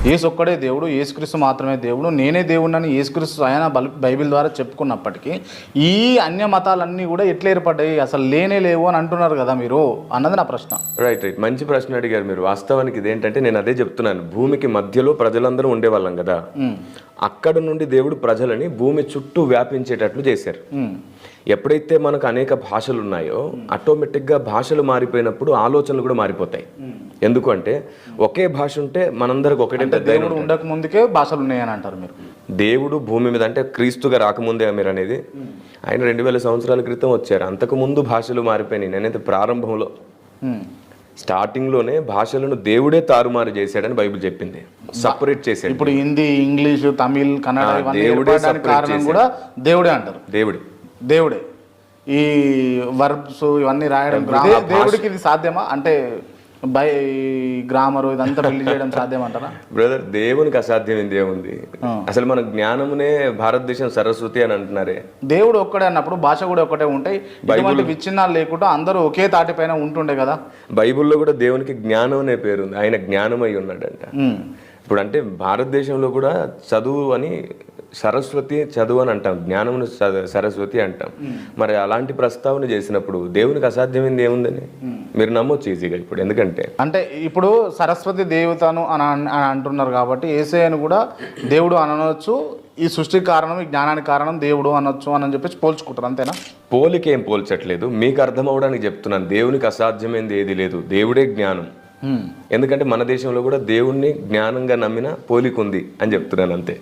యేసు ఒక్కడే దేవుడు, యేసుక్రీస్తు మాత్రమే దేవుడు, నేనే దేవుడిని యేసుక్రీస్తు ఆయన బైబిల్ ద్వారా చెప్పుకున్నప్పటికీ ఈ అన్య మతాలన్నీ కూడా ఎట్లా ఏర్పడ్డాయి, అసలు లేనే లేవు అని అంటున్నారు కదా మీరు అన్నది నా ప్రశ్న. రైట్, మంచి ప్రశ్న అడిగారు మీరు. వాస్తవానికి ఇదేంటంటే నేను అదే చెప్తున్నాను, భూమికి మధ్యలో ప్రజలందరూ ఉండేవాళ్ళం కదా, అక్కడ నుండి దేవుడు ప్రజలని భూమి చుట్టూ వ్యాపించేటట్లు చేశారు. ఎప్పుడైతే మనకు అనేక భాషలు ఉన్నాయో ఆటోమేటిక్గా భాషలు మారిపోయినప్పుడు ఆలోచనలు కూడా మారిపోతాయి. ఎందుకంటే ఒకే భాష ఉంటే మనందరికి ఒకటే. దేవుడు ఉండక ముందుకే భాషలు ఉన్నాయని అంటారు మీరు. దేవుడు భూమి మీద అంటే క్రీస్తుగా రాకముందే మీరు అనేది, ఆయన 2000 సంవత్సరాల క్రితం వచ్చారు. అంతకు ముందు భాషలు మారిపోయినాయి. నేనైతే ప్రారంభంలో స్టార్టింగ్లోనే భాషలను దేవుడే తారుమారు చేశాడని బైబిల్ చెప్పింది, సపరేట్ చేశాడు. ఇప్పుడు హిందీ, ఇంగ్లీషు, తమిళ్, కన్నడ కారణం కూడా దేవుడే అంటారు. దేవుడే ఈ వర్బ్స్ ఇవన్నీ రాయడం దేవుడికి ఇది సాధ్యమా? అంటే గ్రామర్ ఇదంతా బిల్డ్ చేయడం సాధ్యమంటారా? బ్రదర్, దేవునికి అసాధ్యమైంది ఏముంది? అసలు మన జ్ఞానమునే భారతదేశం సరస్వతి అని అంటున్నారే. దేవుడు ఒక్కడే అన్నప్పుడు భాష కూడా ఒక్కటే ఉంటాయి, ఇటువంటి విచ్ఛిన్నాలు లేకుండా అందరూ ఒకే తాటిపైన ఉంటుండే కదా. బైబిల్లో కూడా దేవునికి జ్ఞానం అనే పేరు ఉంది, ఆయన జ్ఞానమై ఉన్నాడంట. ఇప్పుడు అంటే భారతదేశంలో కూడా చదువు అని సరస్వతి చదువు అని అంటాం, జ్ఞానమును సరస్వతి అంటాం. మరి అలాంటి ప్రస్తావన చేసినప్పుడు దేవునికి అసాధ్యమైంది ఏముందని మీరు నమ్మొచ్చు ఈజీగా. ఇప్పుడు ఎందుకంటే అంటే ఇప్పుడు సరస్వతి దేవతను అని అంటున్నారు కాబట్టి యేసయ్యను కూడా దేవుడు అనవచ్చు, ఈ సృష్టికి కారణం, ఈ జ్ఞానానికి కారణం దేవుడు అనొచ్చు అని చెప్పేసి పోల్చుకుంటారు, అంతేనా? పోలికేం పోల్చట్లేదు, మీకు అర్థం అవడానికి చెప్తున్నాను. దేవునికి అసాధ్యమైంది ఏది లేదు, దేవుడే జ్ఞానం. ఎందుకంటే మన దేశంలో కూడా దేవుణ్ణి జ్ఞానంగా నమ్మిన పోలిక ఉంది అని చెప్తున్నాను, అంతే.